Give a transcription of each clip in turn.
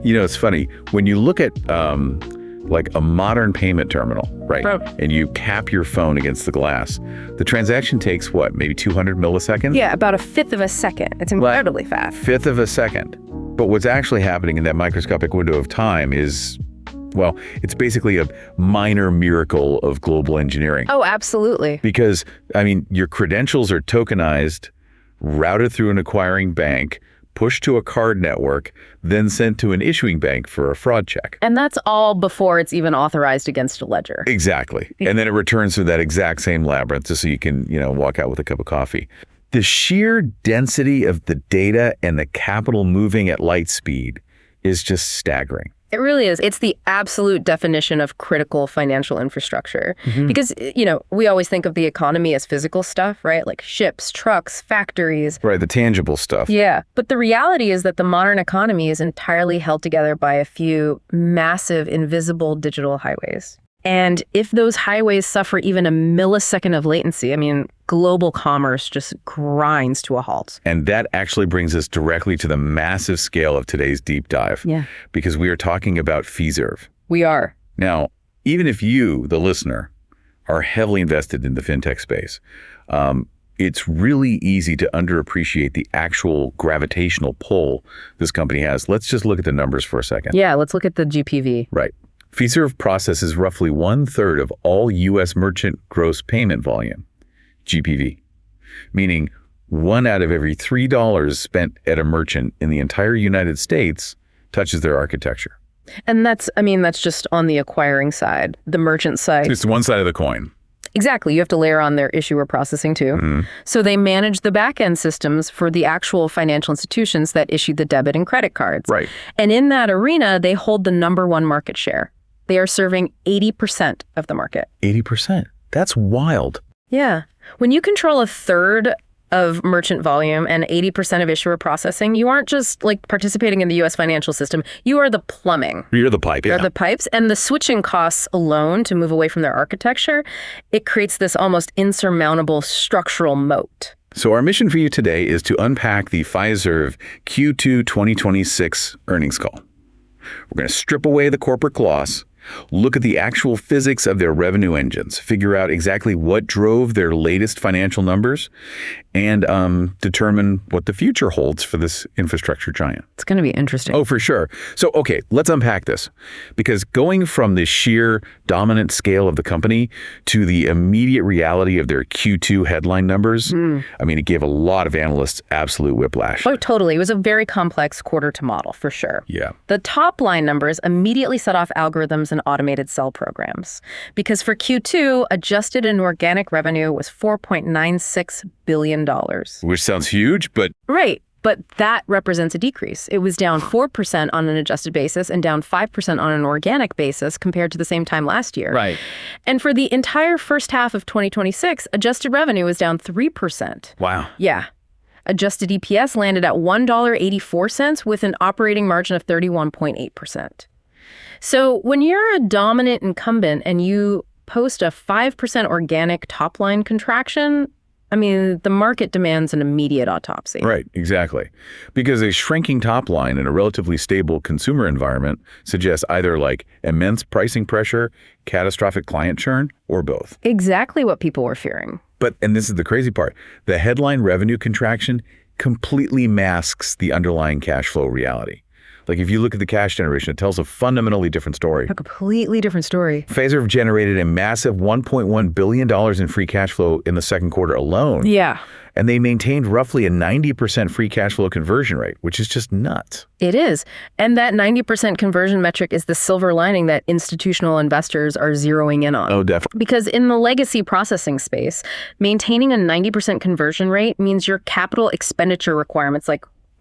It's funny. When you look at like a modern payment terminal, right? And you cap your phone against the glass, the transaction takes what, maybe 200 milliseconds? Yeah, about a fifth of a second. It's incredibly fast. Fifth of a second. But what's actually happening in that microscopic window of time is, well, it's basically a minor miracle of global engineering. Oh, absolutely. Because, your credentials are tokenized, routed through an acquiring bank, pushed to a card network, then sent to an issuing bank for a fraud check. And that's all before it's even authorized against a ledger. Exactly. And then it returns to that exact same labyrinth just so you can, walk out with a cup of coffee. The sheer density of the data and the capital moving at light speed is just staggering. It really is. It's the absolute definition of critical financial infrastructure. Because, we always think of the economy as physical stuff, right? Like ships, trucks, factories. Right, the tangible stuff. Yeah. But the reality is that the modern economy is entirely held together by a few massive, invisible digital highways. And if those highways suffer even a millisecond of latency, global commerce just grinds to a halt. And that actually brings us directly to the massive scale of today's deep dive. Yeah. Because we are talking about Fiserv. We are. Now, even if you, the listener, are heavily invested in the fintech space, it's really easy to underappreciate the actual gravitational pull this company has. Let's just look at the numbers for a second. Yeah, let's look at the GPV. Right. Fiserv processes roughly 1/3 of all U.S. merchant gross payment volume, GPV, meaning 1 out of every $3 spent at a merchant in the entire United States touches their architecture. And that's just on the acquiring side. The merchant side. It's one side of the coin. Exactly. You have to layer on their issuer processing too. So they manage the back-end systems for the actual financial institutions that issue the debit and credit cards. Right. And in that arena, they hold the #1 market share. They are serving 80% of the market. 80%. That's wild. Yeah. When you control 1/3 of merchant volume and 80% of issuer processing, you aren't just participating in the U.S. financial system. You are the plumbing. You're the pipe, yeah. You're the pipes. And the switching costs alone to move away from their architecture, it creates this almost insurmountable structural moat. So our mission for you today is to unpack the Fiserv Q2 2026 earnings call. We're going to strip away the corporate gloss, look at the actual physics of their revenue engines, figure out exactly what drove their latest financial numbers, and determine what the future holds for this infrastructure giant. It's going to be interesting. Oh, for sure. So, okay, let's unpack this. Because going from the sheer dominant scale of the company to the immediate reality of their Q2 headline numbers, it gave a lot of analysts absolute whiplash. Oh, totally. It was a very complex quarter to model, for sure. Yeah. The top line numbers immediately set off algorithms and automated sell programs. Because for Q2, adjusted and organic revenue was $4.96 billion. Which sounds huge, but... Right. But that represents a decrease. It was down 4% on an adjusted basis and down 5% on an organic basis compared to the same time last year. Right. And for the entire first half of 2026, adjusted revenue was down 3%. Wow. Yeah. Adjusted EPS landed at $1.84 with an operating margin of 31.8%. So when you're a dominant incumbent and you post a 5% organic top-line contraction, the market demands an immediate autopsy. Right, exactly. Because a shrinking top line in a relatively stable consumer environment suggests either immense pricing pressure, catastrophic client churn, or both. Exactly what people were fearing. And this is the crazy part, the headline revenue contraction completely masks the underlying cash flow reality. If you look at the cash generation, it tells a fundamentally different story. A completely different story. Fiserv generated a massive $1.1 billion in free cash flow in the second quarter alone. Yeah. And they maintained roughly a 90% free cash flow conversion rate, which is just nuts. It is. And that 90% conversion metric is the silver lining that institutional investors are zeroing in on. Oh, definitely. Because in the legacy processing space, maintaining a 90% conversion rate means your capital expenditure requirements,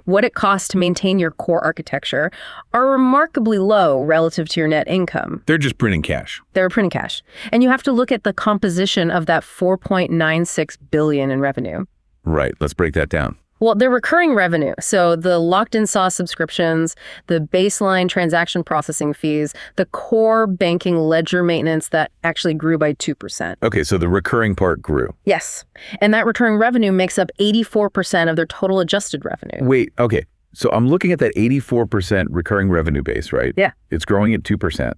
what it costs to maintain your core architecture, are remarkably low relative to your net income. They're just printing cash. They're printing cash. And you have to look at the composition of that $4.96 billion in revenue. Right. Let's break that down. Well, they're recurring revenue. So the locked-in SaaS subscriptions, the baseline transaction processing fees, the core banking ledger maintenance that actually grew by 2%. Okay, so the recurring part grew. Yes. And that recurring revenue makes up 84% of their total adjusted revenue. Wait, okay. So I'm looking at that 84% recurring revenue base, right? Yeah. It's growing at 2%,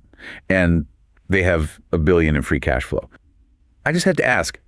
and they have $1 billion in free cash flow. I just had to ask,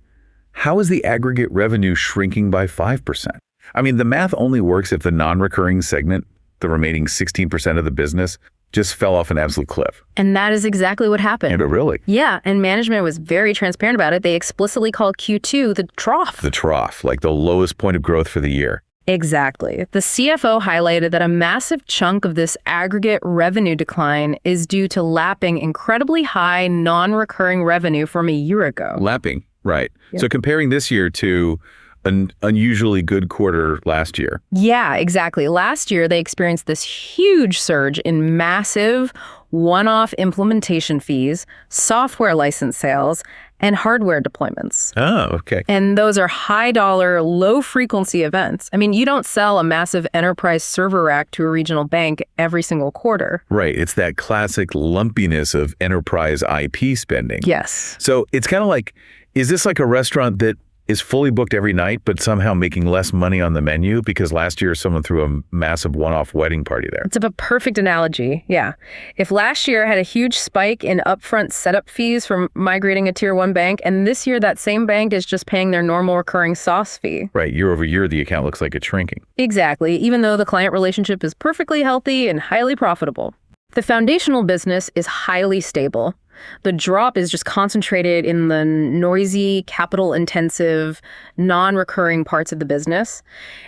how is the aggregate revenue shrinking by 5%? I mean, the math only works if the non-recurring segment, the remaining 16% of the business, just fell off an absolute cliff. And that is exactly what happened. But really? Yeah, and management was very transparent about it. They explicitly called Q2 the trough. The trough, like the lowest point of growth for the year. Exactly. The CFO highlighted that a massive chunk of this aggregate revenue decline is due to lapping incredibly high non-recurring revenue from a year ago. Lapping, right. Yep. So comparing this year to an unusually good quarter last year. Yeah, exactly. Last year, they experienced this huge surge in massive one-off implementation fees, software license sales, and hardware deployments. Oh, okay. And those are high-dollar, low-frequency events. I mean, you don't sell a massive enterprise server rack to a regional bank every single quarter. Right. It's that classic lumpiness of enterprise IP spending. Yes. So it's kind of like, is this like a restaurant that is fully booked every night, but somehow making less money on the menu because last year someone threw a massive one-off wedding party there? It's a perfect analogy, yeah. If last year had a huge spike in upfront setup fees from migrating a Tier 1 bank, and this year that same bank is just paying their normal recurring sauce fee. Right, year over year, the account looks like it's shrinking. Exactly, even though the client relationship is perfectly healthy and highly profitable. The foundational business is highly stable. The drop is just concentrated in the noisy, capital-intensive, non-recurring parts of the business.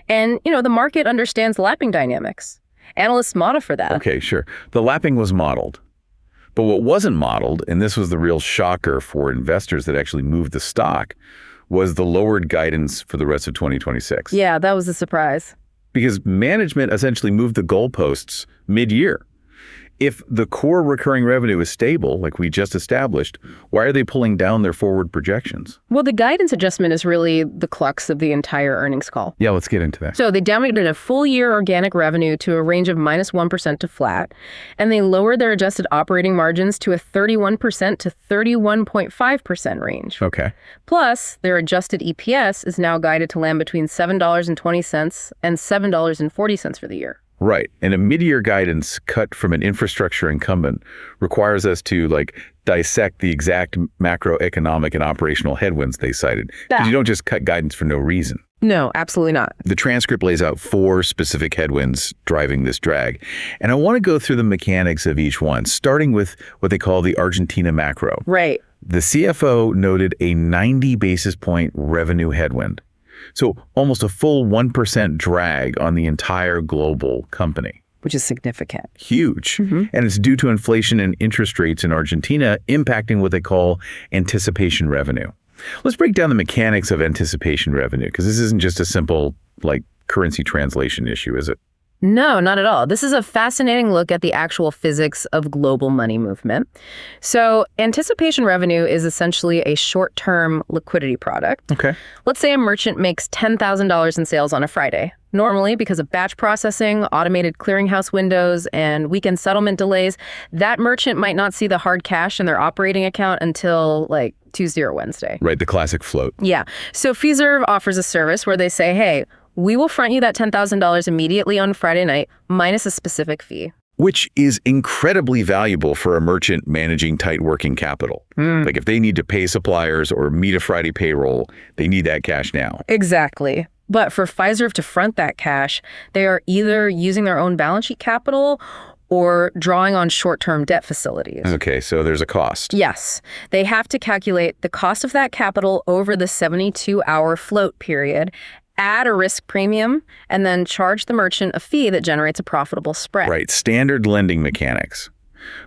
And, the market understands lapping dynamics. Analysts model for that. Okay, sure. The lapping was modeled. But what wasn't modeled, and this was the real shocker for investors that actually moved the stock, was the lowered guidance for the rest of 2026. Yeah, that was a surprise. Because management essentially moved the goalposts mid-year. If the core recurring revenue is stable, like we just established, why are they pulling down their forward projections? Well, the guidance adjustment is really the crux of the entire earnings call. Yeah, let's get into that. So they downgraded a full-year organic revenue to a range of -1% to flat, and they lowered their adjusted operating margins to a 31% to 31.5% range. Okay. Plus, their adjusted EPS is now guided to land between $7.20 and $7.40 for the year. Right. And a mid-year guidance cut from an infrastructure incumbent requires us to dissect the exact macroeconomic and operational headwinds they cited. Because you don't just cut guidance for no reason. No, absolutely not. The transcript lays out 4 specific headwinds driving this drag. And I want to go through the mechanics of each one, starting with what they call the Argentina macro. Right. The CFO noted a 90 basis point revenue headwind. So almost a full 1% drag on the entire global company. Which is significant. Huge. Mm-hmm. And it's due to inflation and interest rates in Argentina impacting what they call anticipation revenue. Let's break down the mechanics of anticipation revenue, because this isn't just a simple currency translation issue, is it? No, not at all. This is a fascinating look at the actual physics of global money movement. So anticipation revenue is essentially a short-term liquidity product. Okay. Let's say a merchant makes $10,000 in sales on a Friday. Normally, because of batch processing, automated clearinghouse windows, and weekend settlement delays, that merchant might not see the hard cash in their operating account until Tuesday or Wednesday. Right, the classic float. Yeah. So Fiserv offers a service where they say, hey, we will front you that $10,000 immediately on Friday night, minus a specific fee. Which is incredibly valuable for a merchant managing tight working capital. If they need to pay suppliers or meet a Friday payroll, they need that cash now. Exactly. But for Fiserv to front that cash, they are either using their own balance sheet capital or drawing on short-term debt facilities. Okay, so there's a cost. Yes. They have to calculate the cost of that capital over the 72-hour float period, add a risk premium, and then charge the merchant a fee that generates a profitable spread. Right, standard lending mechanics.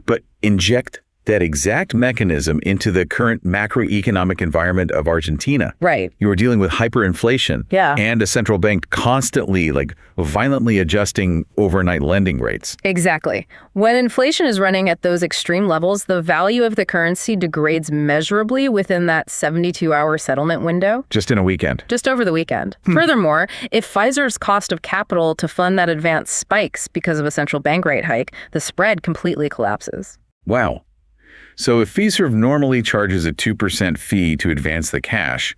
But inject that exact mechanism into the current macroeconomic environment of Argentina. Right. You are dealing with hyperinflation. Yeah. And a central bank constantly, violently adjusting overnight lending rates. Exactly. When inflation is running at those extreme levels, the value of the currency degrades measurably within that 72-hour settlement window. Just in a weekend. Just over the weekend. Furthermore, if Fiserv's cost of capital to fund that advance spikes because of a central bank rate hike, the spread completely collapses. Wow. So if Fiserv normally charges a 2% fee to advance the cash,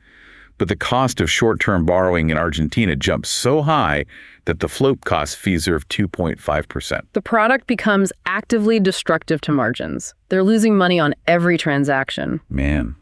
But the cost of short-term borrowing in Argentina jumped so high that the float cost Fiserv 2.5%. The product becomes actively destructive to margins. They're losing money on every transaction. Man,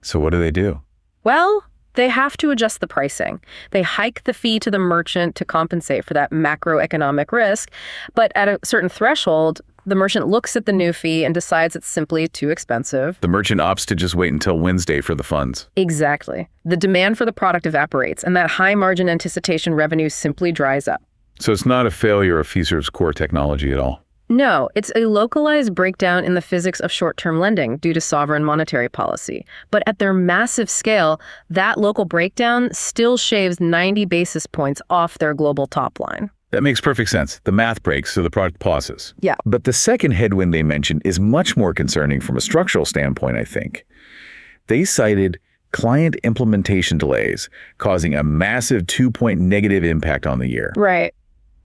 so what do? Well, they have to adjust the pricing. They hike the fee to the merchant to compensate for that macroeconomic risk, but at a certain threshold, the merchant looks at the new fee and decides it's simply too expensive. The merchant opts to just wait until Wednesday for the funds. Exactly. The demand for the product evaporates, and that high-margin anticipation revenue simply dries up. So it's not a failure of Fiserv's core technology at all? No, it's a localized breakdown in the physics of short-term lending due to sovereign monetary policy. But at their massive scale, that local breakdown still shaves 90 basis points off their global top line. That makes perfect sense. The math breaks, so the product pauses. Yeah. But the second headwind they mentioned is much more concerning from a structural standpoint, I think. They cited client implementation delays, causing a massive 2-point negative impact on the year. Right.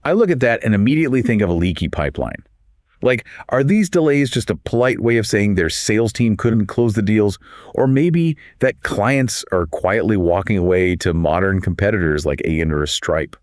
I look at that and immediately think of a leaky pipeline. Like, are these delays just a polite way of saying their sales team couldn't close the deals? Or maybe that clients are quietly walking away to modern competitors like Aon or Stripe?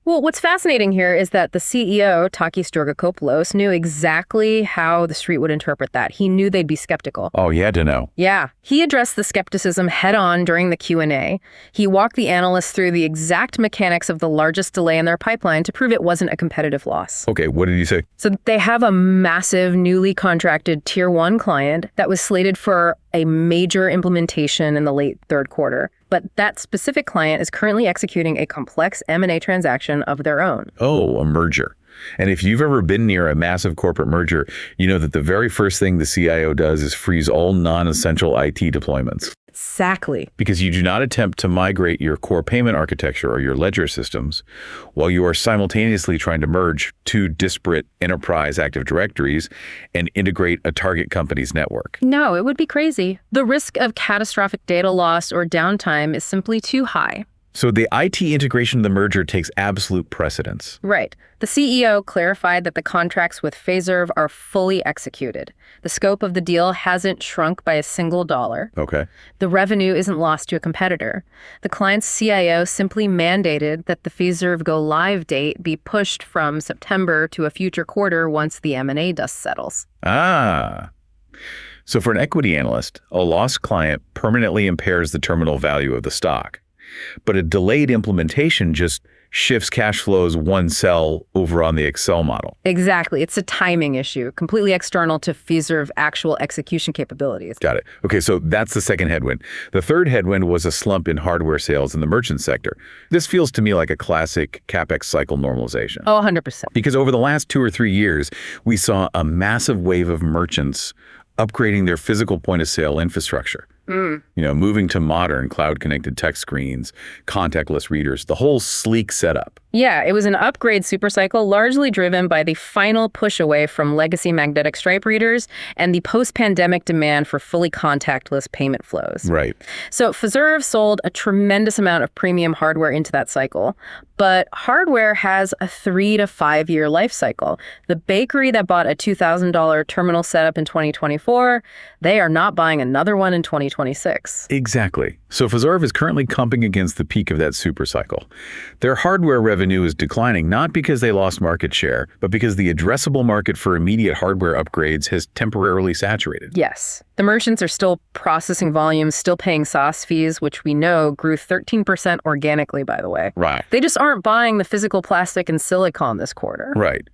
Well, what's fascinating here is that the CEO, Takis Georgakopoulos, knew exactly how the street would interpret that. He knew they'd be skeptical. Oh, he had to know. Yeah. He addressed the skepticism head-on during the Q&A. He walked the analysts through the exact mechanics of the largest delay in their pipeline to prove it wasn't a competitive loss. Okay, what did he say? So they have a massive, newly contracted Tier 1 client that was slated for a major implementation in the late third quarter. But that specific client is currently executing a complex M&A transaction of their own. Oh, a merger. And if you've ever been near a massive corporate merger, you know that the very first thing the CIO does is freeze all non-essential IT deployments. Exactly. Because you do not attempt to migrate your core payment architecture or your ledger systems while you are simultaneously trying to merge two disparate enterprise Active Directories and integrate a target company's network. No, it would be crazy. The risk of catastrophic data loss or downtime is simply too high. So the IT integration of the merger takes absolute precedence. Right. The CEO clarified that the contracts with Fiserv are fully executed. The scope of the deal hasn't shrunk by a single dollar. Okay. The revenue isn't lost to a competitor. The client's CIO simply mandated that the Fiserv go live date be pushed from September to a future quarter once the M&A dust settles. Ah. So for an equity analyst, a lost client permanently impairs the terminal value of the stock. But a delayed implementation just shifts cash flows one cell over on the Excel model. Exactly. It's a timing issue, completely external to Fiserv actual execution capabilities. Got it. Okay, so that's the second headwind. The third headwind was a slump in hardware sales in the merchant sector. This feels to me like a classic CapEx cycle normalization. Oh, 100%. Because over the last 2 or 3 years, we saw a massive wave of merchants upgrading their physical point-of-sale infrastructure. Moving to modern cloud-connected touch screens, contactless readers, the whole sleek setup. Yeah, it was an upgrade supercycle largely driven by the final push away from legacy magnetic stripe readers and the post-pandemic demand for fully contactless payment flows. Right. So Fiserv sold a tremendous amount of premium hardware into that cycle, but hardware has a 3 to 5 year life cycle. The bakery that bought a $2,000 terminal setup in 2024, they are not buying another one in 2026. Exactly. So Fiserv is currently comping against the peak of that supercycle. Their hardware revenue is declining not because they lost market share, but because the addressable market for immediate hardware upgrades has temporarily saturated. Yes. The merchants are still processing volumes, still paying SaaS fees, which we know grew 13% organically, by the way. Right. They just aren't buying the physical plastic and silicon this quarter. Right.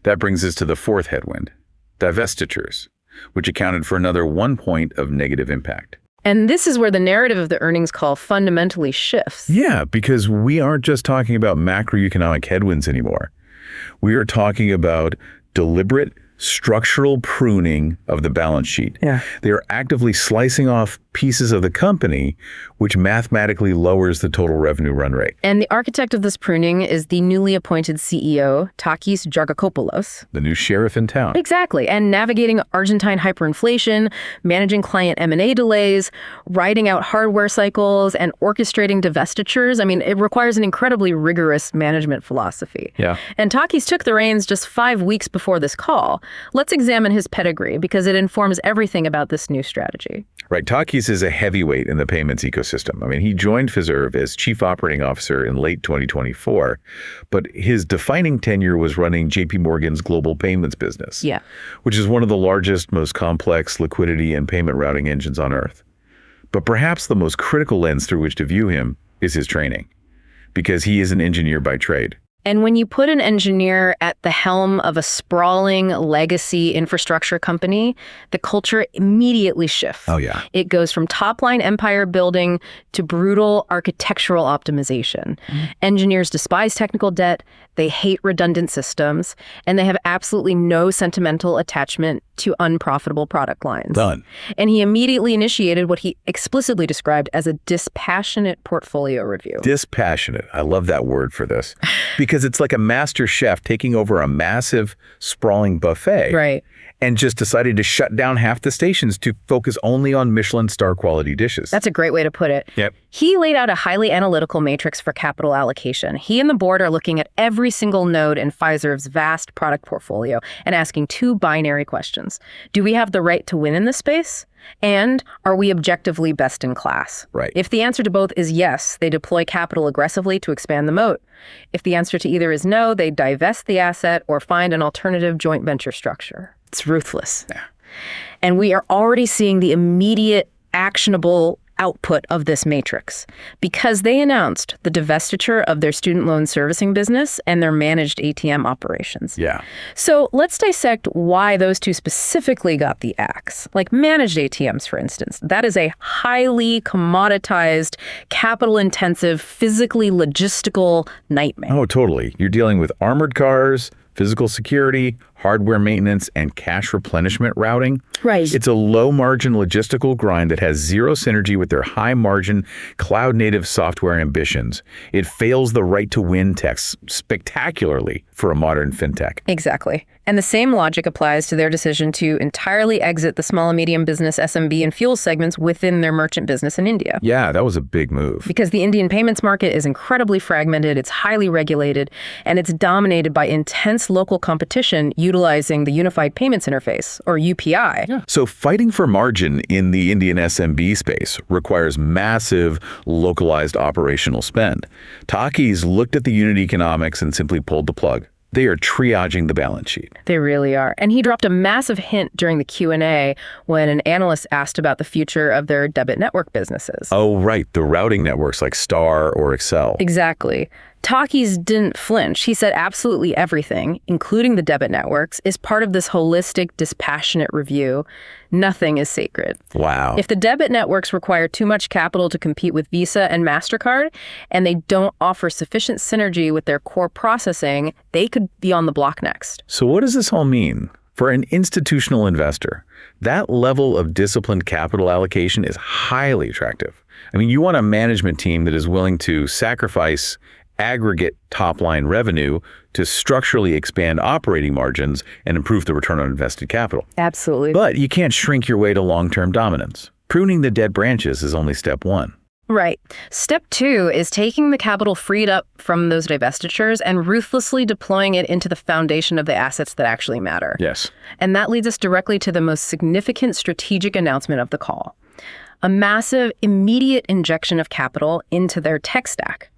That brings us to the fourth headwind, divestitures, which accounted for another 1 point of negative impact. And this is where the narrative of the earnings call fundamentally shifts. Yeah, because we aren't just talking about macroeconomic headwinds anymore. We are talking about deliberate structural pruning of the balance sheet. Yeah. They are actively slicing off pieces of the company, which mathematically lowers the total revenue run rate. And the architect of this pruning is the newly appointed CEO, Takis Georgakopoulos. The new sheriff in town. Exactly. And navigating Argentine hyperinflation, managing client M&A delays, riding out hardware cycles, and orchestrating divestitures. I mean, it requires an incredibly rigorous management philosophy. Yeah. And Takis took the reins just 5 weeks before this call. Let's examine his pedigree because it informs everything about this new strategy. Right. Takis Takis is a heavyweight in the payments ecosystem. I mean, he joined Fiserv as chief operating officer in late 2024, but his defining tenure was running JP Morgan's global payments business, which is one of the largest, most complex liquidity and payment routing engines on earth. But perhaps the most critical lens through which to view him is his training, because he is an engineer by trade. And when you put an engineer at the helm of a sprawling legacy infrastructure company, the culture immediately shifts. Oh, yeah. It goes from top-line empire building to brutal architectural optimization. Engineers despise technical debt, they hate redundant systems, and they have absolutely no sentimental attachment to unprofitable product lines. Done. And he immediately initiated what he explicitly described as a dispassionate portfolio review. Dispassionate. I love that word for this. Because it's like a master chef taking over a massive, sprawling buffet. Right. And just decided to shut down half the stations to focus only on Michelin star quality dishes. That's a great way to put it. Yep. He laid out a highly analytical matrix for capital allocation. He and the board are looking at every single node in Fiserv's vast product portfolio and asking two binary questions. Do we have the right to win in this space? And are we objectively best in class? Right. If the answer to both is yes, they deploy capital aggressively to expand the moat. If the answer to either is no, they divest the asset or find an alternative joint venture structure. It's ruthless. Yeah. And we are already seeing the immediate actionable output of this matrix because they announced the divestiture of their student loan servicing business and their managed ATM operations. Yeah. So let's dissect why those two specifically got the axe. Like managed ATMs, for instance. That is a highly commoditized, capital-intensive, physically logistical nightmare. Oh, totally. You're dealing with armored cars, physical security, hardware maintenance, and cash replenishment routing. Right. It's a low-margin logistical grind that has zero synergy with their high-margin, cloud-native software ambitions. It fails the right-to-win tests spectacularly for a modern fintech. Exactly. And the same logic applies to their decision to entirely exit the small and medium business, SMB, and fuel segments within their merchant business in India. Yeah, that was a big move. Because the Indian payments market is incredibly fragmented, it's highly regulated, and it's dominated by intense local competition utilizing the Unified Payments Interface, or UPI. Yeah. So fighting for margin in the Indian SMB space requires massive localized operational spend. Takis looked at the unit economics and simply pulled the plug. They are triaging the balance sheet. They really are. And he dropped a massive hint during the Q&A when an analyst asked about the future of their debit network businesses. Oh, right. The routing networks like Star or Excel. Exactly. Takis didn't flinch. He said absolutely everything, including the debit networks, is part of this holistic, dispassionate review. Nothing is sacred. Wow. If the debit networks require too much capital to compete with Visa and MasterCard, and they don't offer sufficient synergy with their core processing, they could be on the block next. So what does this all mean? For an institutional investor, that level of disciplined capital allocation is highly attractive. I mean, you want a management team that is willing to sacrifice aggregate top-line revenue to structurally expand operating margins and improve the return on invested capital. Absolutely. But you can't shrink your way to long-term dominance. Pruning the dead branches is only step one. Right. Step 2 is taking the capital freed up from those divestitures and ruthlessly deploying it into the foundation of the assets that actually matter. Yes. And that leads us directly to the most significant strategic announcement of the call. A massive, immediate injection of capital into their tech stack.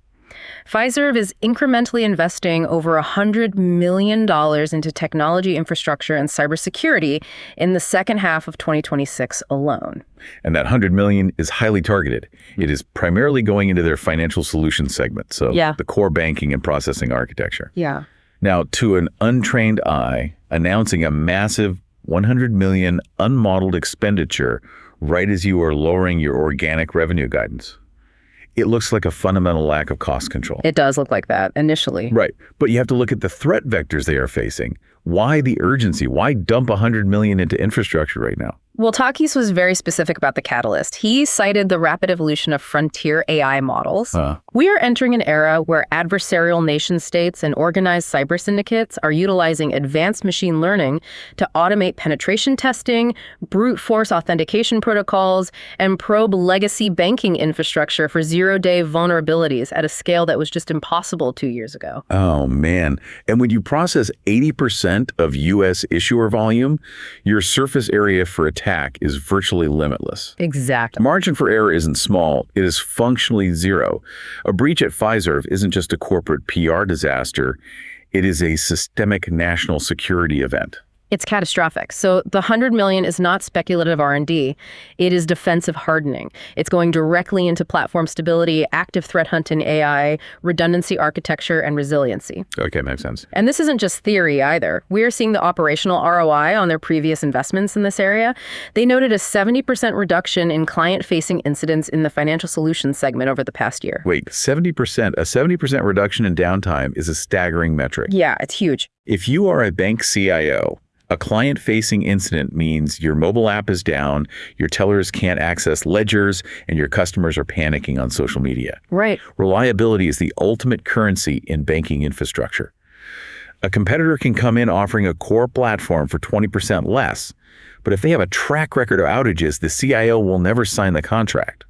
Fiserv is incrementally investing over $100 million into technology infrastructure and cybersecurity in the second half of 2026 alone. And that $100 million is highly targeted. It is primarily going into their financial solutions segment, so the core banking and processing architecture. Yeah. Now, to an untrained eye, announcing a massive $100 million unmodeled expenditure right as you are lowering your organic revenue guidance. It looks like a fundamental lack of cost control. It does look like that initially. Right. But you have to look at the threat vectors they are facing. Why the urgency? Why dump $100 million into infrastructure right now? Well, Takis was very specific about the catalyst. He cited the rapid evolution of frontier AI models. We are entering an era where adversarial nation states and organized cyber syndicates are utilizing advanced machine learning to automate penetration testing, brute force authentication protocols, and probe legacy banking infrastructure for zero-day vulnerabilities at a scale that was just impossible 2 years ago. Oh, man. And when you process 80% of U.S. issuer volume, your surface area for attack attack is virtually limitless. Exactly. Margin for error isn't small, it is functionally zero. A breach at Fiserv isn't just a corporate PR disaster, it is a systemic national security event. It's catastrophic. So the $100 million is not speculative R&D. It is defensive hardening. It's going directly into platform stability, active threat hunting AI, redundancy architecture, and resiliency. Okay, makes sense. And this isn't just theory either. We are seeing the operational ROI on their previous investments in this area. They noted a 70% reduction in client-facing incidents in the financial solutions segment over the past year. Wait, 70%? A 70% reduction in downtime is a staggering metric. Yeah, it's huge. If you are a bank CIO, a client-facing incident means your mobile app is down, your tellers can't access ledgers, and your customers are panicking on social media. Right. Reliability is the ultimate currency in banking infrastructure. A competitor can come in offering a core platform for 20% less, but if they have a track record of outages, the CIO will never sign the contract.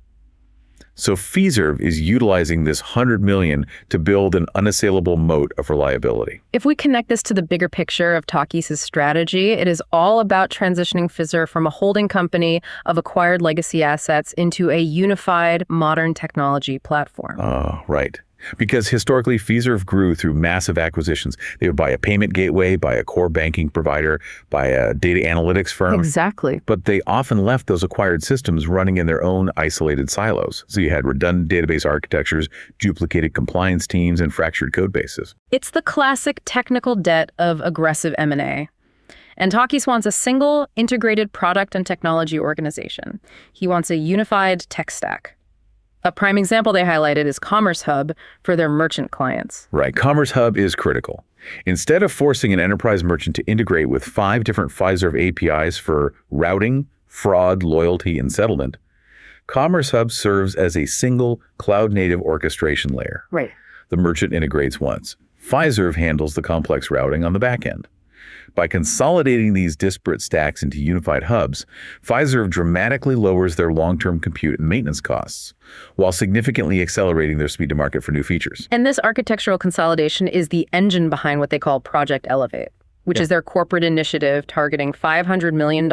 So Fiserv is utilizing this $100 million to build an unassailable moat of reliability. If we connect this to the bigger picture of Takis' strategy, it is all about transitioning Fiserv from a holding company of acquired legacy assets into a unified modern technology platform. Oh, right. Because historically, Fiserv grew through massive acquisitions. They would buy a payment gateway, buy a core banking provider, buy a data analytics firm. Exactly. But they often left those acquired systems running in their own isolated silos. So you had redundant database architectures, duplicated compliance teams, and fractured code bases. It's the classic technical debt of aggressive M&A. And Takis wants a single, integrated product and technology organization. He wants a unified tech stack. A prime example they highlighted is Commerce Hub for their merchant clients. Right. Commerce Hub is critical. Instead of forcing an enterprise merchant to integrate with 5 different Fiserv APIs for routing, fraud, loyalty, and settlement, Commerce Hub serves as a single cloud-native orchestration layer. Right. The merchant integrates once. Fiserv handles the complex routing on the back end. By consolidating these disparate stacks into unified hubs, Fiserv dramatically lowers their long-term compute and maintenance costs, while significantly accelerating their speed to market for new features. And this architectural consolidation is the engine behind what they call Project Elevate, which is their corporate initiative targeting $500 million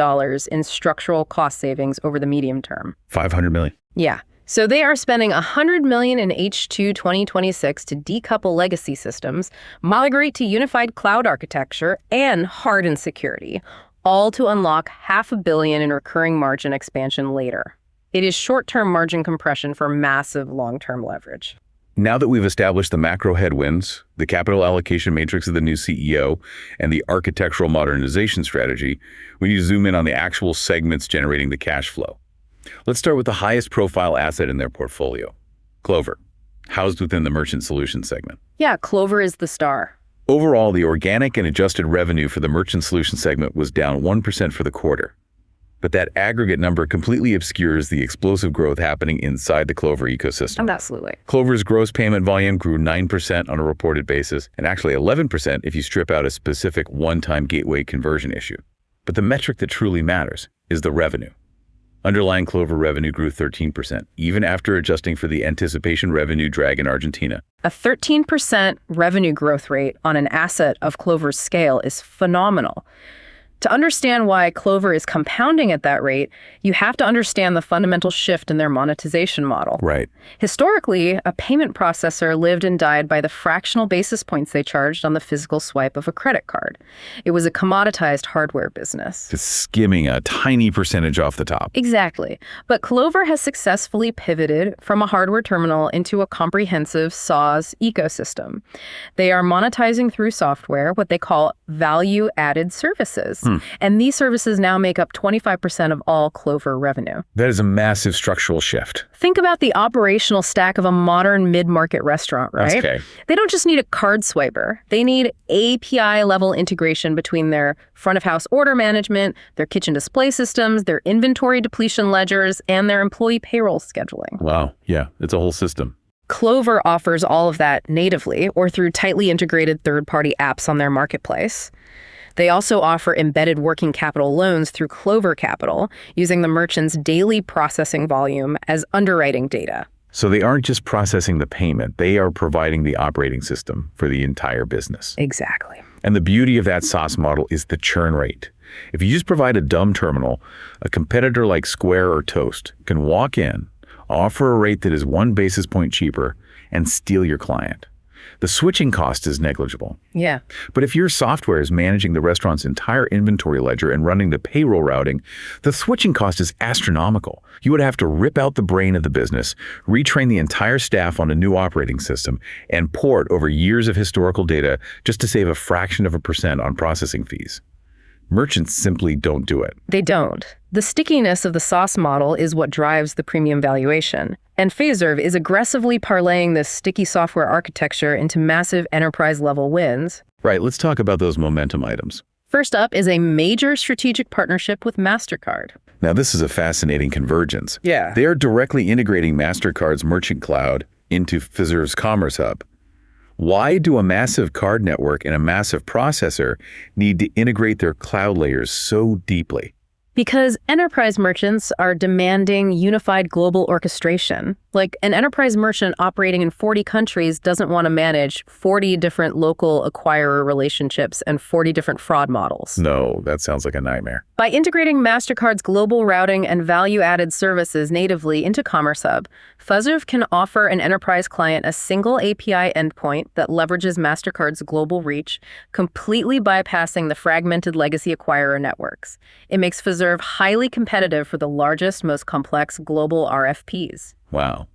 in structural cost savings over the medium term. $500 million. Yeah. So they are spending $100 million in H2 2026 to decouple legacy systems, migrate to unified cloud architecture, and harden security, all to unlock $500 million in recurring margin expansion later. It is short-term margin compression for massive long-term leverage. Now that we've established the macro headwinds, the capital allocation matrix of the new CEO, and the architectural modernization strategy, we need to zoom in on the actual segments generating the cash flow. Let's start with the highest profile asset in their portfolio, Clover, housed within the Merchant Solutions segment. Yeah, Clover is the star. Overall, the organic and adjusted revenue for the Merchant Solutions segment was down 1% for the quarter. But that aggregate number completely obscures the explosive growth happening inside the Clover ecosystem. Absolutely. Clover's gross payment volume grew 9% on a reported basis, and actually 11% if you strip out a specific one-time gateway conversion issue. But the metric that truly matters is the revenue. Underlying Clover revenue grew 13%, even after adjusting for the anticipation revenue drag in Argentina. A 13% revenue growth rate on an asset of Clover's scale is phenomenal. To understand why Clover is compounding at that rate, you have to understand the fundamental shift in their monetization model. Right. Historically, a payment processor lived and died by the fractional basis points they charged on the physical swipe of a credit card. It was a commoditized hardware business. Just skimming a tiny percentage off the top. Exactly. But Clover has successfully pivoted from a hardware terminal into a comprehensive SaaS ecosystem. They are monetizing through software, what they call value-added services. And these services now make up 25% of all Clover revenue. That is a massive structural shift. Think about the operational stack of a modern mid-market restaurant, right? Okay. They don't just need a card swiper. They need API-level integration between their front-of-house order management, their kitchen display systems, their inventory depletion ledgers, and their employee payroll scheduling. Wow. Yeah, it's a whole system. Clover offers all of that natively or through tightly integrated third-party apps on their marketplace. They also offer embedded working capital loans through Clover Capital, using the merchant's daily processing volume as underwriting data. So they aren't just processing the payment, they are providing the operating system for the entire business. Exactly. And the beauty of that SaaS model is the churn rate. If you just provide a dumb terminal, a competitor like Square or Toast can walk in, offer a rate that is 1 basis point cheaper, and steal your client. The switching cost is negligible. Yeah. But if your software is managing the restaurant's entire inventory ledger and running the payroll routing, the switching cost is astronomical. You would have to rip out the brain of the business, retrain the entire staff on a new operating system, and port over years of historical data just to save a fraction of a percent on processing fees. Merchants simply don't do it. They don't. The stickiness of the SaaS model is what drives the premium valuation. And Fiserv is aggressively parlaying this sticky software architecture into massive enterprise-level wins. Right, let's talk about those momentum items. First up is a major strategic partnership with MasterCard. Now, this is a fascinating convergence. Yeah. They are directly integrating MasterCard's merchant cloud into Fiserv's Commerce Hub. Why do a massive card network and a massive processor need to integrate their cloud layers so deeply? Because enterprise merchants are demanding unified global orchestration. Like an enterprise merchant operating in 40 countries doesn't want to manage 40 different local acquirer relationships and 40 different fraud models. No, that sounds like a nightmare. By integrating MasterCard's global routing and value-added services natively into Commerce Hub, Fiserv can offer an enterprise client a single API endpoint that leverages MasterCard's global reach, completely bypassing the fragmented legacy acquirer networks. It makes Fiserv highly competitive for the largest, most complex global RFPs. Wow.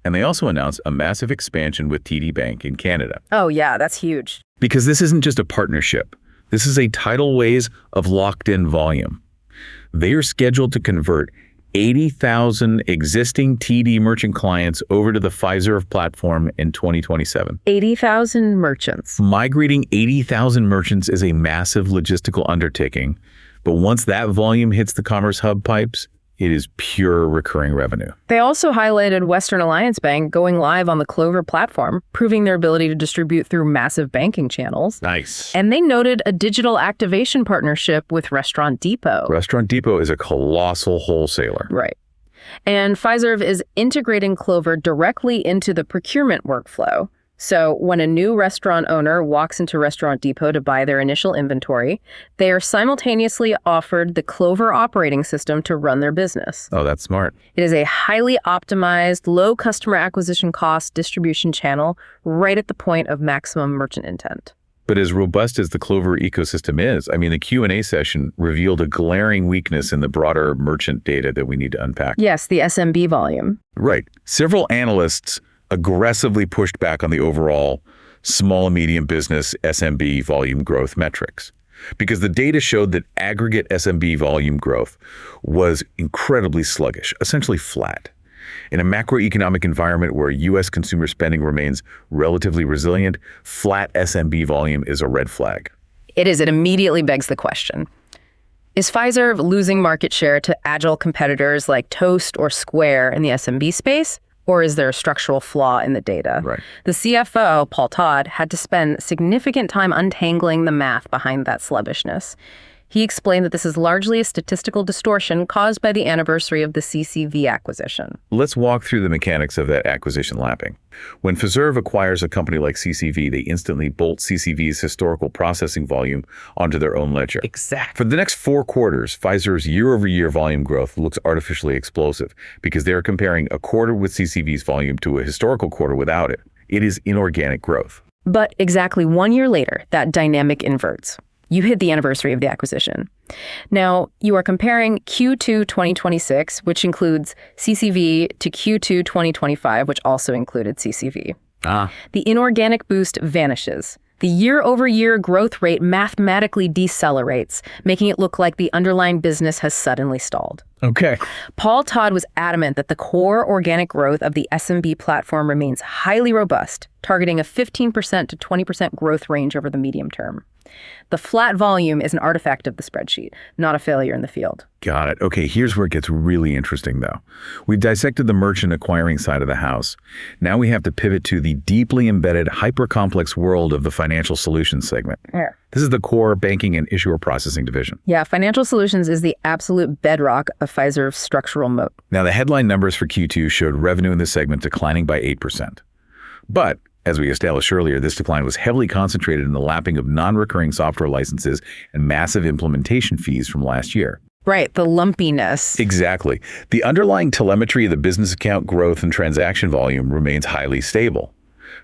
And they also announced a massive expansion with TD Bank in Canada. Oh yeah, that's huge. Because this isn't just a partnership. This is a tidal wave of locked-in volume. They are scheduled to convert 80,000 existing TD merchant clients over to the Fiserv platform in 2027. 80,000 merchants. Migrating 80,000 merchants is a massive logistical undertaking, but once that volume hits the Commerce Hub pipes, it is pure recurring revenue. They also highlighted Western Alliance Bank going live on the Clover platform, proving their ability to distribute through massive banking channels. Nice. And they noted a digital activation partnership with Restaurant Depot. Restaurant Depot is a colossal wholesaler. Right. And Fiserv is integrating Clover directly into the procurement workflow. So when a new restaurant owner walks into Restaurant Depot to buy their initial inventory, they are simultaneously offered the Clover operating system to run their business. Oh, that's smart. It is a highly optimized, low customer acquisition cost distribution channel right at the point of maximum merchant intent. But as robust as the Clover ecosystem is, I mean, the Q&A session revealed a glaring weakness in the broader merchant data that we need to unpack. Yes, the SMB volume. Right. Several analysts aggressively pushed back on the overall small and medium business SMB volume growth metrics because the data showed that aggregate SMB volume growth was incredibly sluggish, essentially flat. In a macroeconomic environment where U.S. consumer spending remains relatively resilient, flat SMB volume is a red flag. It is. It immediately begs the question. Is Fiserv losing market share to agile competitors like Toast or Square in the SMB space? Or is there a structural flaw in the data? Right. The CFO, Paul Todd, had to spend significant time untangling the math behind that slubbishness. He explained that this is largely a statistical distortion caused by the anniversary of the CCV acquisition. Let's walk through the mechanics of that acquisition lapping. When Fiserv acquires a company like CCV, they instantly bolt CCV's historical processing volume onto their own ledger. Exactly. For the next 4 quarters, Fiserv's year-over-year volume growth looks artificially explosive because they're comparing a quarter with CCV's volume to a historical quarter without it. It is inorganic growth. But exactly 1 year later, that dynamic inverts. You hit the anniversary of the acquisition. Now, you are comparing Q2 2026, which includes CCV, to Q2 2025, which also included CCV. The inorganic boost vanishes. The year-over-year growth rate mathematically decelerates, making it look like the underlying business has suddenly stalled. Okay. Paul Todd was adamant that the core organic growth of the SMB platform remains highly robust, targeting a 15% to 20% growth range over the medium term. The flat volume is an artifact of the spreadsheet, not a failure in the field. Got it. Okay, here's where it gets really interesting, though. We've dissected the merchant acquiring side of the house. Now we have to pivot to the deeply embedded, hyper-complex world of the financial solutions segment. Yeah. This is the core banking and issuer processing division. Yeah, financial solutions is the absolute bedrock of Fiserv's structural moat. Now, the headline numbers for Q2 showed revenue in this segment declining by 8%. But As we established earlier, this decline was heavily concentrated in the lapping of non-recurring software licenses and massive implementation fees from last year. Right, the lumpiness. Exactly. The underlying telemetry of the business account growth and transaction volume remains highly stable.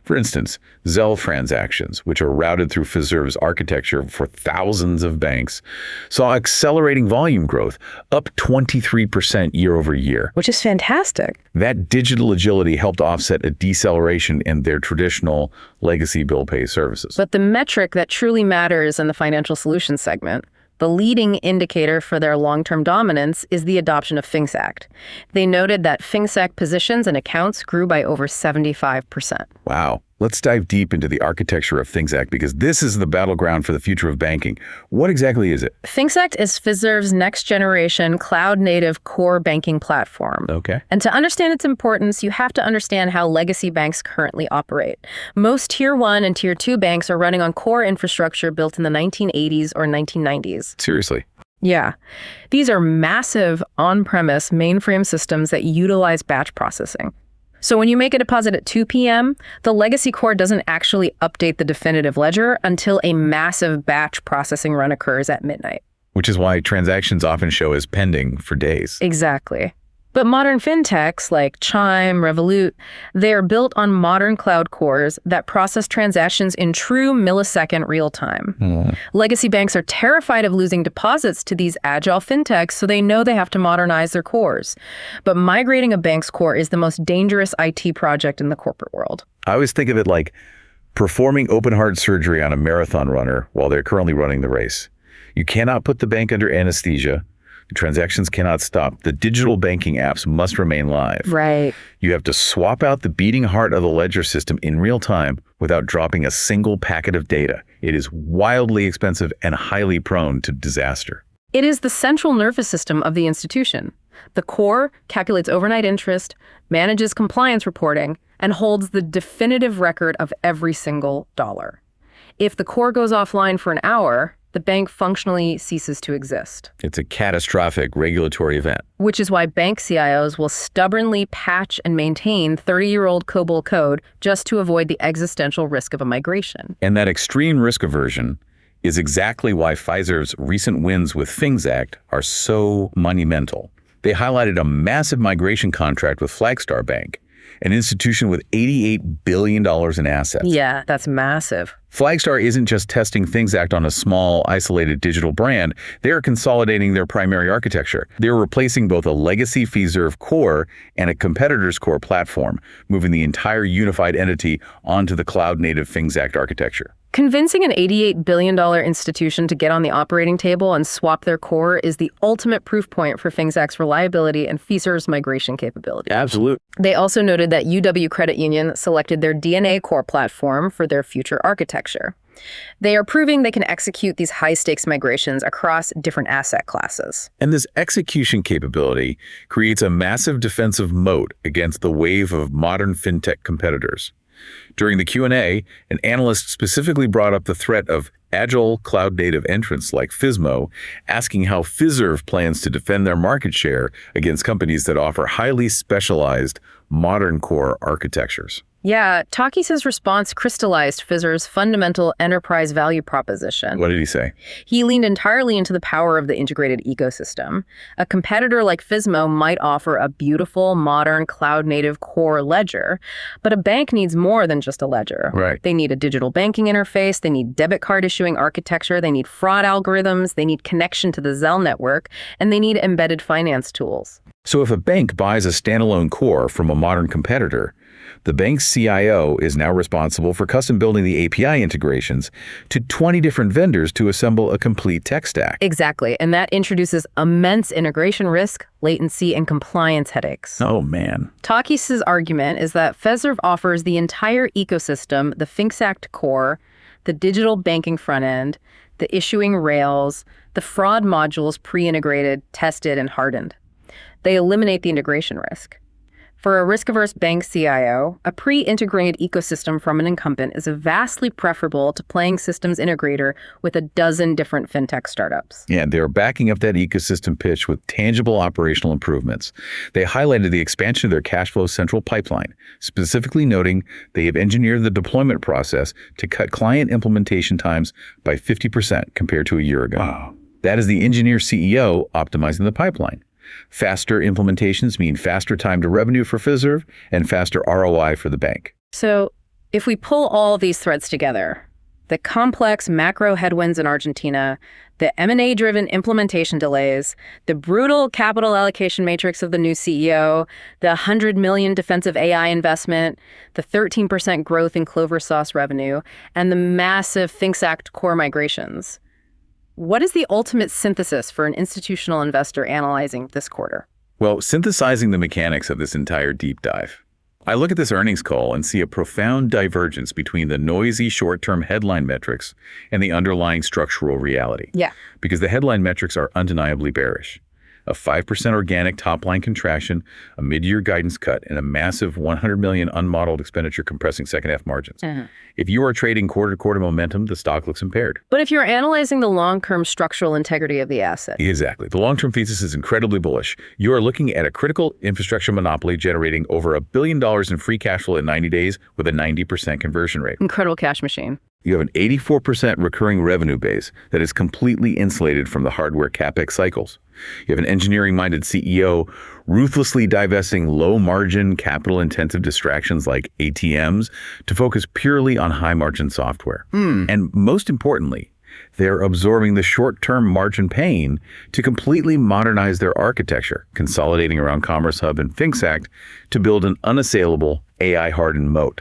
For instance, Zelle transactions, which are routed through Fiserv's architecture for thousands of banks, saw accelerating volume growth, up 23% year over year. Which is fantastic. That digital agility helped offset a deceleration in their traditional legacy bill pay services. But the metric that truly matters in the financial solutions segment, the leading indicator for their long-term dominance, is the adoption of FISMO. They noted that FISMO positions and accounts grew by over 75%. Wow. Let's dive deep into the architecture of FISMO because this is the battleground for the future of banking. What exactly is it? FISMO is Fiserv's next-generation cloud-native core banking platform. Okay. And to understand its importance, you have to understand how legacy banks currently operate. Most Tier 1 and Tier 2 banks are running on core infrastructure built in the 1980s or 1990s. Seriously? Yeah. These are massive on-premise mainframe systems that utilize batch processing. So when you make a deposit at 2 p.m., the legacy core doesn't actually update the definitive ledger until a massive batch processing run occurs at midnight. Which is why transactions often show as pending for days. Exactly. But modern fintechs like Chime, Revolut, they are built on modern cloud cores that process transactions in true millisecond real time. Legacy banks are terrified of losing deposits to these agile fintechs, so they know they have to modernize their cores. But migrating a bank's core is the most dangerous IT project in the corporate world. I always think of it like performing open heart surgery on a marathon runner while they're currently running the race. You cannot put the bank under anesthesia. Transactions cannot stop. The digital banking apps must remain live. Right. You have to swap out the beating heart of the ledger system in real time without dropping a single packet of data. It is wildly expensive and highly prone to disaster. It is the central nervous system of the institution. The core calculates overnight interest, manages compliance reporting, and holds the definitive record of every single dollar. If the core goes offline for an hour, the bank functionally ceases to exist. It's a catastrophic regulatory event. Which is why bank CIOs will stubbornly patch and maintain 30-year-old COBOL code just to avoid the existential risk of a migration. And that extreme risk aversion is exactly why Fiserv's recent wins with FISMO are so monumental. They highlighted a massive migration contract with Flagstar Bank, an institution with $88 billion in assets. Yeah, that's massive. Flagstar isn't just testing FISMO on a small, isolated digital brand. They are consolidating their primary architecture. They're replacing both a legacy Fiserv core and a competitor's core platform, moving the entire unified entity onto the cloud-native FISMO architecture. Convincing an $88 billion institution to get on the operating table and swap their core is the ultimate proof point for FISMO's reliability and Fiserv's migration capability. Absolutely. They also noted that UW Credit Union selected their DNA core platform for their future architecture. They are proving they can execute these high-stakes migrations across different asset classes. And this execution capability creates a massive defensive moat against the wave of modern fintech competitors. During the Q&A, an analyst specifically brought up the threat of agile cloud-native entrants like FISMO, asking how Fiserv plans to defend their market share against companies that offer highly specialized modern core architectures. Yeah, Takis' response crystallized Fiserv's fundamental enterprise value proposition. What did he say? He leaned entirely into the power of the integrated ecosystem. A competitor like FISMO might offer a beautiful, modern, cloud-native core ledger, but a bank needs more than just a ledger. Right. They need a digital banking interface, they need debit card issuing architecture, they need fraud algorithms, they need connection to the Zelle network, and they need embedded finance tools. So if a bank buys a standalone core from a modern competitor, the bank's CIO is now responsible for custom building the API integrations to 20 different vendors to assemble a complete tech stack. Exactly, and that introduces immense integration risk, latency, and compliance headaches. Oh, man. Takis' argument is that Fiserv offers the entire ecosystem, the FISMO core, the digital banking front end, the issuing rails, the fraud modules pre-integrated, tested, and hardened. They eliminate the integration risk. For a risk-averse bank CIO, a pre-integrated ecosystem from an incumbent is vastly preferable to playing systems integrator with a dozen different fintech startups. Yeah, they're backing up that ecosystem pitch with tangible operational improvements. They highlighted the expansion of their cash flow central pipeline, specifically noting they have engineered the deployment process to cut client implementation times by 50% compared to a year ago. Wow. That is the engineer CEO optimizing the pipeline. Faster implementations mean faster time to revenue for Fiserv and faster ROI for the bank. So if we pull all these threads together, the complex macro headwinds in Argentina, the M&A-driven implementation delays, the brutal capital allocation matrix of the new CEO, the $100 million defensive AI investment, the 13% growth in Clover sauce revenue, and the massive Finxact core migrations. What is the ultimate synthesis for an institutional investor analyzing this quarter? Well, synthesizing the mechanics of this entire deep dive. I look at this earnings call and see a profound divergence between the noisy short-term headline metrics and the underlying structural reality. Yeah. Because the headline metrics are undeniably bearish. A 5% organic top-line contraction, a mid-year guidance cut, and a massive $100 million unmodeled expenditure compressing second-half margins. If you are trading quarter-to-quarter momentum, the stock looks impaired. But if you're analyzing the long-term structural integrity of the asset. Exactly. The long-term thesis is incredibly bullish. You are looking at a critical infrastructure monopoly generating over $1 billion in free cash flow in 90 days with a 90% conversion rate. Incredible cash machine. You have an 84% recurring revenue base that is completely insulated from the hardware CapEx cycles. You have an engineering-minded CEO ruthlessly divesting low-margin, capital-intensive distractions like ATMs to focus purely on high-margin software. And most importantly, they're absorbing the short-term margin pain to completely modernize their architecture, consolidating around Commerce Hub and Finxact to build an unassailable AI-hardened moat.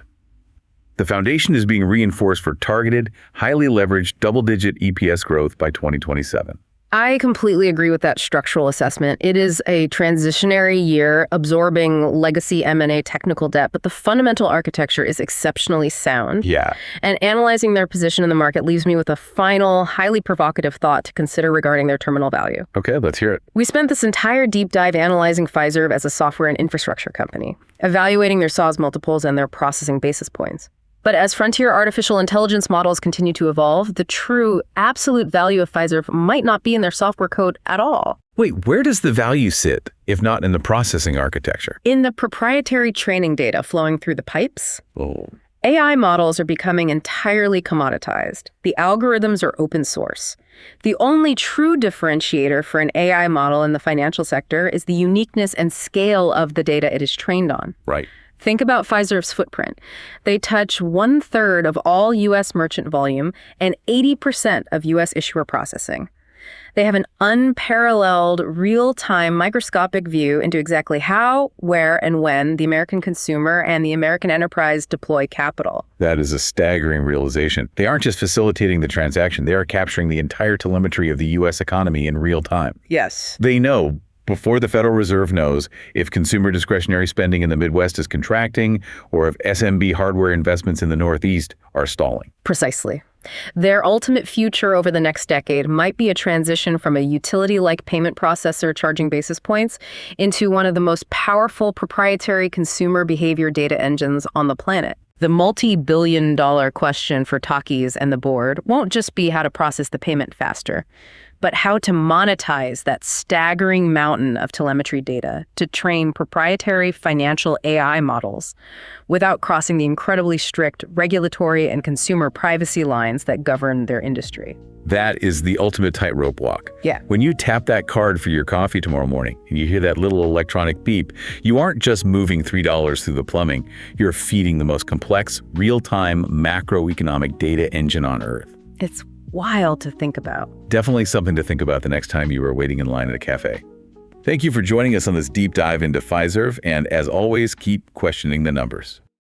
The foundation is being reinforced for targeted, highly leveraged, double-digit EPS growth by 2027. I completely agree with that structural assessment. It is a transitionary year absorbing legacy M&A technical debt, but the fundamental architecture is exceptionally sound. Yeah. And analyzing their position in the market leaves me with a final, highly provocative thought to consider regarding their terminal value. Okay, let's hear it. We spent this entire deep dive analyzing Fiserv as a software and infrastructure company, evaluating their SaaS multiples and their processing basis points. But as frontier artificial intelligence models continue to evolve, the true absolute value of Fiserv might not be in their software code at all. Wait, where does the value sit, if not in the processing architecture? In the proprietary training data flowing through the pipes, Oh. AI models are becoming entirely commoditized. The algorithms are open source. The only true differentiator for an AI model in the financial sector is the uniqueness and scale of the data it is trained on. Right. Think about Fiserv's footprint. They touch 1/3 of all U.S. merchant volume and 80% of U.S. issuer processing. They have an unparalleled, real-time, microscopic view into exactly how, where, and when the American consumer and the American enterprise deploy capital. That is a staggering realization. They aren't just facilitating the transaction, they are capturing the entire telemetry of the U.S. economy in real time. Yes. They know, before the Federal Reserve knows, if consumer discretionary spending in the Midwest is contracting or if SMB hardware investments in the Northeast are stalling. Precisely. Their ultimate future over the next decade might be a transition from a utility-like payment processor charging basis points into one of the most powerful proprietary consumer behavior data engines on the planet. The multi-billion-dollar question for Takis and the board won't just be how to process the payment faster, but how to monetize that staggering mountain of telemetry data to train proprietary financial AI models without crossing the incredibly strict regulatory and consumer privacy lines that govern their industry. That is the ultimate tightrope walk. Yeah. When you tap that card for your coffee tomorrow morning and you hear that little electronic beep, you aren't just moving $3 through the plumbing, you're feeding the most complex, real-time macroeconomic data engine on Earth. It's wild to think about. Definitely something to think about the next time you are waiting in line at a cafe. Thank you for joining us on this deep dive into Fiserv, and as always, keep questioning the numbers.